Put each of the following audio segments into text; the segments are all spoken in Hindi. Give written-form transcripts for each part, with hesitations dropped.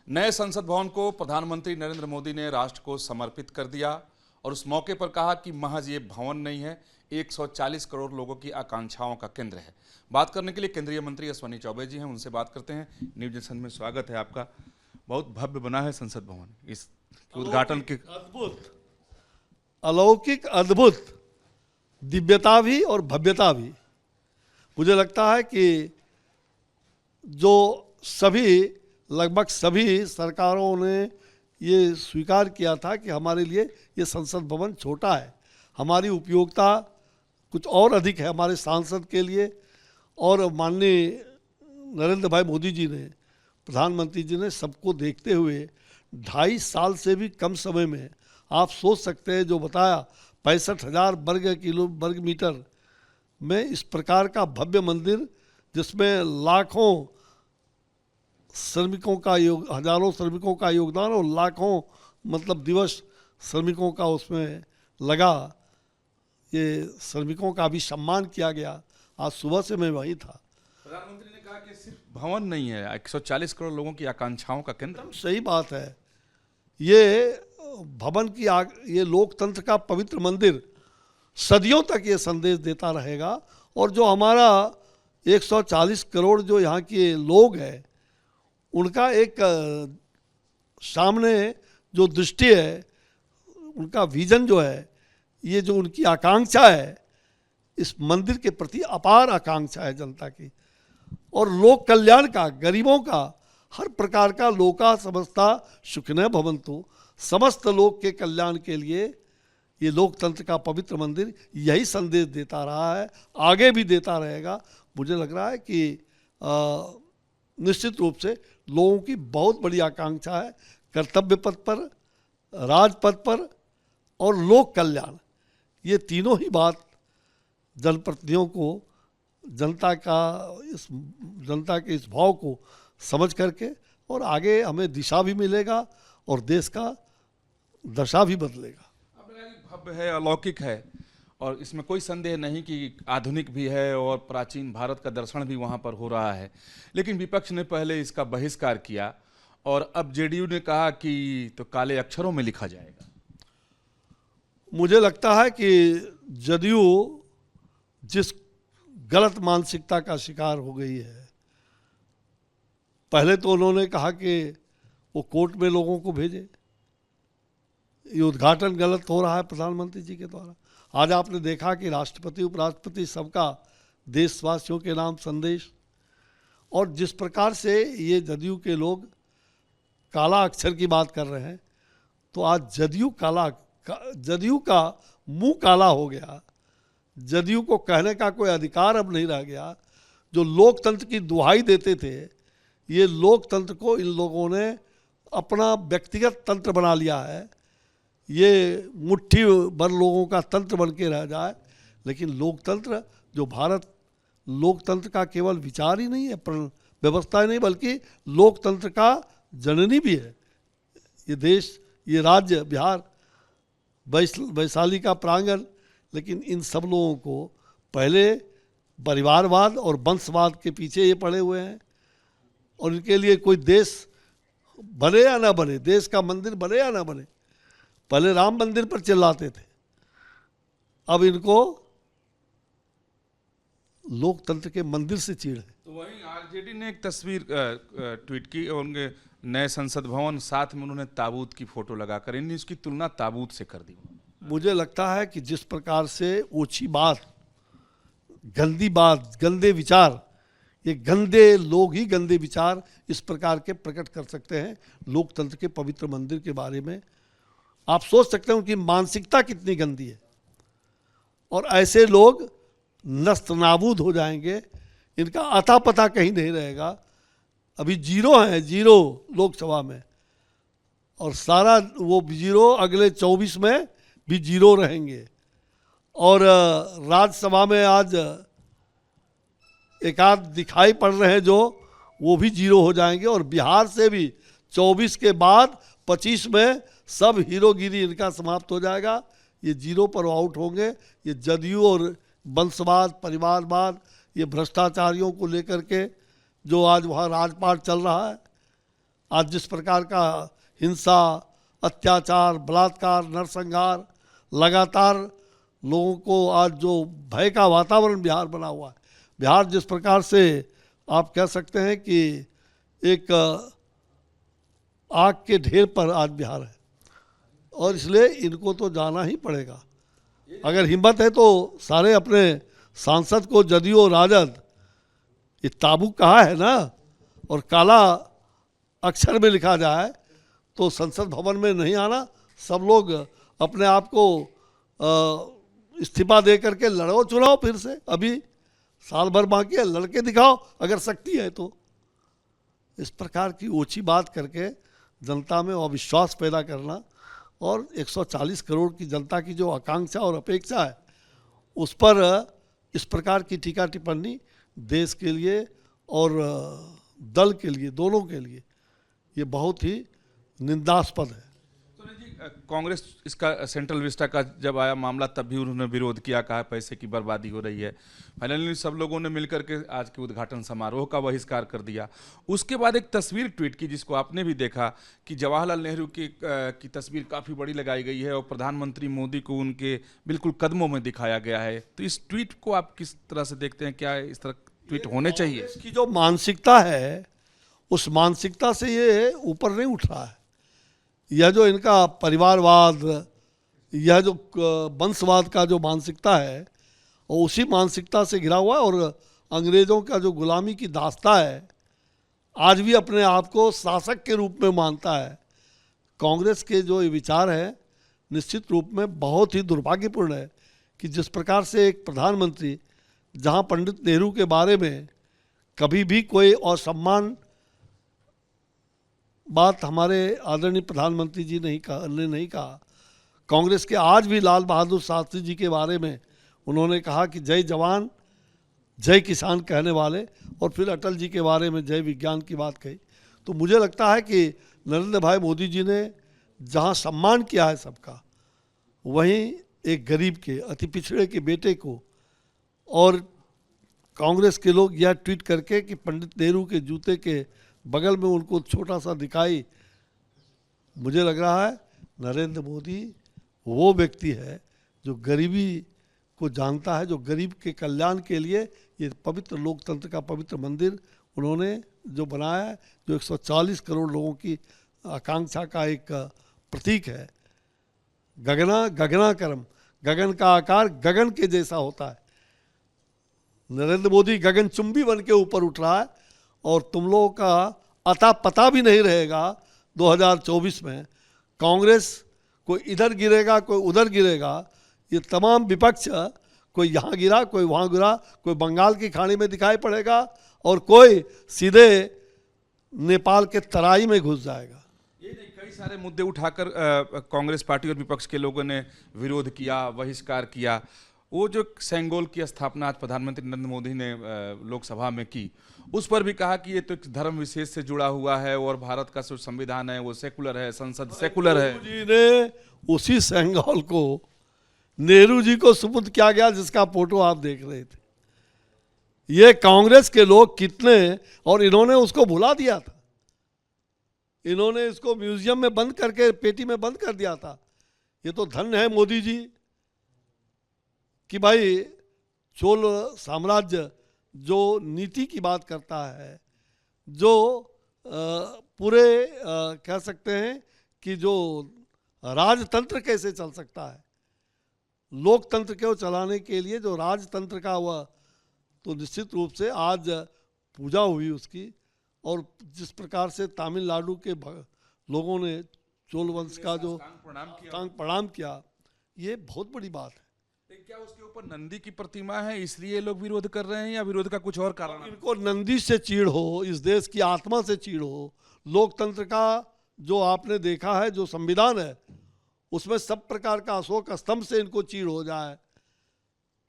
नए संसद भवन को प्रधानमंत्री नरेंद्र मोदी ने राष्ट्र को समर्पित कर दिया और उस मौके पर कहा कि महज ये भवन नहीं है, 140 करोड़ लोगों की आकांक्षाओं का केंद्र है। बात करने के लिए केंद्रीय मंत्री अश्विनी चौबे जी हैं, उनसे बात करते हैं। न्यूज नेशन में स्वागत है आपका। बहुत भव्य बना है संसद भवन, इस उद्घाटन के अद्भुत, अलौकिक, अद्भुत दिव्यता भी और भव्यता भी। मुझे लगता है कि जो लगभग सभी सरकारों ने ये स्वीकार किया था कि हमारे लिए ये संसद भवन छोटा है, हमारी उपयोगिता कुछ और अधिक है हमारे सांसद के लिए। और माननीय नरेंद्र भाई मोदी जी ने, प्रधानमंत्री जी ने सबको देखते हुए 2.5 साल से भी कम समय में, आप सोच सकते हैं जो बताया 65,000 वर्ग मीटर में इस प्रकार का भव्य मंदिर, जिसमें लाखों श्रमिकों का हजारों श्रमिकों का योगदान और लाखों दिवस श्रमिकों का उसमें लगा। ये श्रमिकों का भी सम्मान किया गया। आज सुबह से मैं वहीं था। प्रधानमंत्री ने कहा कि सिर्फ भवन नहीं है, 140 करोड़ लोगों की आकांक्षाओं का केंद्र। सही बात है। ये भवन की ये लोकतंत्र का पवित्र मंदिर सदियों तक ये संदेश देता रहेगा। और जो हमारा 140 करोड़ जो यहाँ के लोग हैं, उनका एक सामने जो दृष्टि है, उनका विजन जो है, ये जो उनकी आकांक्षा है, इस मंदिर के प्रति अपार आकांक्षा है जनता की। और लोक कल्याण का, गरीबों का, हर प्रकार का लोका समस्ता सुखिनः भवन्तु, समस्त लोग के कल्याण के लिए ये लोकतंत्र का पवित्र मंदिर यही संदेश देता रहा है, आगे भी देता रहेगा। मुझे लग रहा है कि निश्चित रूप से लोगों की बहुत बड़ी आकांक्षा है कर्तव्य पथ पर, राजपथ पर और लोक कल्याण। ये तीनों ही बात जनप्रतिनिधियों को जनता के इस भाव को समझ करके, और आगे हमें दिशा भी मिलेगा और देश का दशा भी बदलेगा। भव्य है, अलौकिक है, और इसमें कोई संदेह नहीं कि आधुनिक भी है और प्राचीन भारत का दर्शन भी वहाँ पर हो रहा है। लेकिन विपक्ष ने पहले इसका बहिष्कार किया और अब जेडीयू ने कहा कि तो काले अक्षरों में लिखा जाएगा। मुझे लगता है कि जदयू जिस गलत मानसिकता का शिकार हो गई है, पहले तो उन्होंने कहा कि वो कोर्ट में लोगों को भेजे। ये उद्घाटन गलत हो रहा है प्रधानमंत्री जी के द्वारा। आज आपने देखा कि राष्ट्रपति, उपराष्ट्रपति सबका देशवासियों के नाम संदेश, और जिस प्रकार से ये जदयू के लोग काला अक्षर की बात कर रहे हैं, तो आज जदयू का मुंह काला हो गया। जदयू को कहने का कोई अधिकार अब नहीं रह गया। जो लोकतंत्र की दुहाई देते थे, ये लोकतंत्र को इन लोगों ने अपना व्यक्तिगत तंत्र बना लिया है। ये मुट्ठी भर लोगों का तंत्र बन के रह जाए। लेकिन लोकतंत्र, जो भारत लोकतंत्र का केवल विचार ही नहीं है, व्यवस्था ही नहीं, बल्कि लोकतंत्र का जननी भी है। ये देश, ये राज्य बिहार, वैशाली का प्रांगण। लेकिन इन सब लोगों को पहले परिवारवाद और वंशवाद के पीछे ये पड़े हुए हैं, और इनके लिए कोई देश बने या ना बने, देश का मंदिर बने या ना बने, पहले राम मंदिर पर चिल्लाते थे, अब इनको लोकतंत्र के मंदिर से चीड़ है। तो वहीं आरजेडी ने एक तस्वीर ट्वीट की और उनके नए संसद भवन, साथ में उन्होंने ताबूत की फोटो लगाकर इन्हें इसकी तुलना ताबूत से कर दी। मुझे लगता है कि जिस प्रकार से ओछी बात, गंदी बात, गंदे विचार, ये गंदे लोग ही गंदे विचार इस प्रकार के प्रकट कर सकते हैं लोकतंत्र के पवित्र मंदिर के बारे में। आप सोच सकते हैं उनकी मानसिकता कितनी गंदी है। और ऐसे लोग नस्त नाबूद हो जाएंगे, इनका अता पता कहीं नहीं रहेगा। अभी जीरो है, जीरो लोकसभा में, और सारा वो जीरो अगले 24 में भी जीरो रहेंगे। और राज्यसभा में आज एक आध दिखाई पड़ रहे हैं जो, वो भी जीरो हो जाएंगे। और बिहार से भी 24 के बाद 25 में सब हीरोगिरी इनका समाप्त हो जाएगा। ये जीरो पर आउट होंगे। ये जदयू और वंशवाद, परिवारवाद, ये भ्रष्टाचारियों को लेकर के जो आज वहाँ राजपाट चल रहा है, आज जिस प्रकार का हिंसा, अत्याचार, बलात्कार, नरसंहार, लगातार लोगों को आज जो भय का वातावरण बिहार बना हुआ है, बिहार जिस प्रकार से आप कह सकते हैं कि एक आग के ढेर पर आज बिहार है, और इसलिए इनको तो जाना ही पड़ेगा। अगर हिम्मत है तो सारे अपने सांसद को, जदयू, राजद, ये ताबू कहा है ना, और काला अक्षर में लिखा जाए तो संसद भवन में नहीं आना, सब लोग अपने आप को इस्तीफा दे करके लड़ो चुनाव फिर से। अभी साल भर बाकी है, लड़के दिखाओ अगर शक्ति है तो। इस प्रकार की ऊंची बात करके जनता में अविश्वास पैदा करना और 140 करोड़ की जनता की जो आकांक्षा और अपेक्षा है उस पर इस प्रकार की टीका टिप्पणी देश के लिए और दल के लिए, दोनों के लिए ये बहुत ही निंदास्पद है। कांग्रेस इसका सेंट्रल विस्टा का जब आया मामला तब भी उन्होंने विरोध किया, कहा पैसे की बर्बादी हो रही है। फाइनली सब लोगों ने मिलकर के आज के उद्घाटन समारोह का बहिष्कार कर दिया। उसके बाद एक तस्वीर ट्वीट की जिसको आपने भी देखा कि जवाहरलाल नेहरू की तस्वीर काफ़ी बड़ी लगाई गई है और प्रधानमंत्री मोदी को उनके बिल्कुल कदमों में दिखाया गया है। तो इस ट्वीट को आप किस तरह से देखते हैं? क्या इस तरह ट्वीट होने चाहिए? इसकी जो मानसिकता है उस मानसिकता से ये ऊपर नहीं उठ रहा है। यह जो इनका परिवारवाद, यह जो वंशवाद का जो मानसिकता है और उसी मानसिकता से घिरा हुआ है, और अंग्रेज़ों का जो गुलामी की दास्ता है आज भी अपने आप को शासक के रूप में मानता है। कांग्रेस के जो ये विचार है निश्चित रूप में बहुत ही दुर्भाग्यपूर्ण है कि जिस प्रकार से एक प्रधानमंत्री, जहां पंडित नेहरू के बारे में कभी भी कोई असम्मान बात हमारे आदरणीय प्रधानमंत्री जी ने नहीं कहा। कांग्रेस के आज भी लाल बहादुर शास्त्री जी के बारे में उन्होंने कहा कि जय जवान जय किसान कहने वाले, और फिर अटल जी के बारे में जय विज्ञान की बात कही। तो मुझे लगता है कि नरेंद्र भाई मोदी जी ने जहां सम्मान किया है सबका, वहीं एक गरीब के, अति पिछड़े के बेटे को, और कांग्रेस के लोग यह ट्वीट करके कि पंडित नेहरू के जूते के बगल में उनको छोटा सा दिखाई, मुझे लग रहा है नरेंद्र मोदी वो व्यक्ति है जो गरीबी को जानता है, जो गरीब के कल्याण के लिए ये पवित्र लोकतंत्र का पवित्र मंदिर उन्होंने जो बनाया है, जो 140 करोड़ लोगों की आकांक्षा का एक प्रतीक है। गगनाकरम, गगन का आकार गगन के जैसा होता है। नरेंद्र मोदी गगनचुंबी बन के ऊपर उठ रहा है और तुम लोगों का अता पता भी नहीं रहेगा 2024 में। कांग्रेस कोई इधर गिरेगा, कोई उधर गिरेगा, ये तमाम विपक्ष कोई यहाँ गिरा, कोई वहाँ गिरा, कोई बंगाल की खाड़ी में दिखाई पड़ेगा और कोई सीधे नेपाल के तराई में घुस जाएगा। ये नहीं, कई सारे मुद्दे उठाकर कांग्रेस पार्टी और विपक्ष के लोगों ने विरोध किया, बहिष्कार किया। वो जो सेंगोल की स्थापना आज प्रधानमंत्री नरेंद्र मोदी ने लोकसभा में की, उस पर भी कहा कि ये तो एक धर्म विशेष से जुड़ा हुआ है और भारत का जो संविधान है वो सेकुलर है, संसद सेकुलर है। जी ने उसी सेंगोल को नेहरू जी को सुपुर्द किया गया जिसका फोटो आप देख रहे थे। ये कांग्रेस के लोग कितने, और इन्होंने उसको भुला दिया था, इन्होंने इसको म्यूजियम में बंद करके पेटी में बंद कर दिया था। ये तो धन्य है मोदी जी कि भाई चोल साम्राज्य जो नीति की बात करता है, जो पूरे कह सकते हैं कि जो राजतंत्र कैसे चल सकता है, लोकतंत्र को चलाने के लिए जो राजतंत्र का वह, तो निश्चित रूप से आज पूजा हुई उसकी। और जिस प्रकार से तमिलनाडु के लोगों ने चोल वंश का जो प्रणाम किया, ये बहुत बड़ी बात है। क्या उसके ऊपर नंदी की प्रतिमा है इसलिए लोग विरोध कर रहे हैं या विरोध का कुछ और कारण है? इनको नंदी से चीड़ हो, इस देश की आत्मा से चीड़ हो। लोकतंत्र का जो आपने देखा है, जो संविधान है, उसमें सब प्रकार का अशोक स्तंभ से इनको चीड़ हो जाए,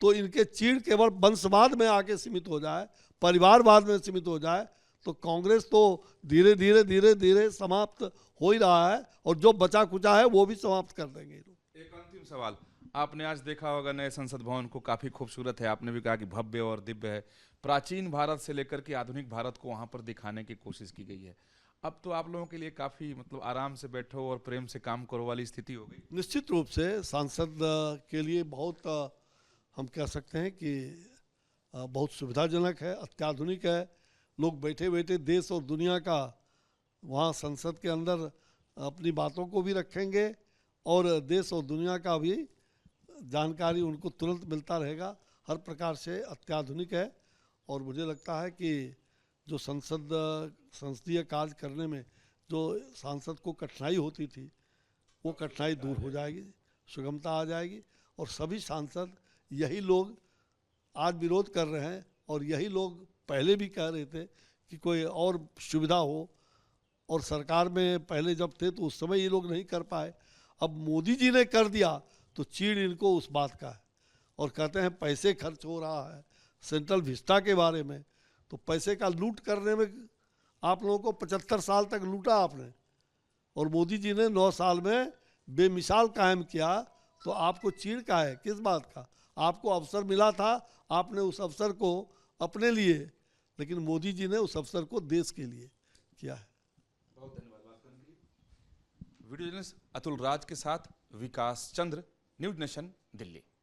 तो इनके चीड़ केवल वंशवाद में आके सीमित हो जाए, परिवारवाद में सीमित हो जाए, तो कांग्रेस तो धीरे धीरे समाप्त हो ही रहा है, और जो बचा कुचा है वो भी समाप्त कर देंगे। एक अंतिम सवाल, आपने आज देखा होगा नए संसद भवन को, काफी खूबसूरत है, आपने भी कहा कि भव्य और दिव्य है। प्राचीन भारत से लेकर के आधुनिक भारत को वहां पर दिखाने की कोशिश की गई है। अब तो आप लोगों के लिए काफी मतलब आराम से बैठो और प्रेम से काम करो वाली स्थिति हो गई। निश्चित रूप से सांसद के लिए बहुत हम कह सकते हैं कि बहुत सुविधाजनक है, अत्याधुनिक है। लोग बैठे बैठे देश और दुनिया का वहाँ संसद के अंदर अपनी बातों को भी रखेंगे और देश और दुनिया का भी जानकारी उनको तुरंत मिलता रहेगा। हर प्रकार से अत्याधुनिक है और मुझे लगता है कि जो संसदीय कार्य करने में जो सांसद को कठिनाई होती थी वो कठिनाई दूर हो जाएगी, सुगमता आ जाएगी। और सभी सांसद यही लोग आज विरोध कर रहे हैं और यही लोग पहले भी कह रहे थे कि कोई और सुविधा हो, और सरकार में पहले जब थे तो उस समय ये लोग नहीं कर पाए। अब मोदी जी ने कर दिया तो चीड़ इनको उस बात का है और कहते हैं पैसे खर्च हो रहा है सेंट्रल विस्टा के बारे में। तो पैसे का लूट करने में आप लोगों को 75 साल तक लूटा आपने, और मोदी जी ने 9 साल में बेमिसाल कायम किया। तो आपको चीड़ का है किस बात का? आपको अवसर मिला था, आपने उस अवसर को अपने लिए, लेकिन मोदी जी ने उस अवसर को देश के लिए किया है। बहुत धन्यवाद बात करने के लिए। वीडियो जर्नलिस्ट अतुल राज के साथ विकास चंद्र, न्यूज नेशन, दिल्ली।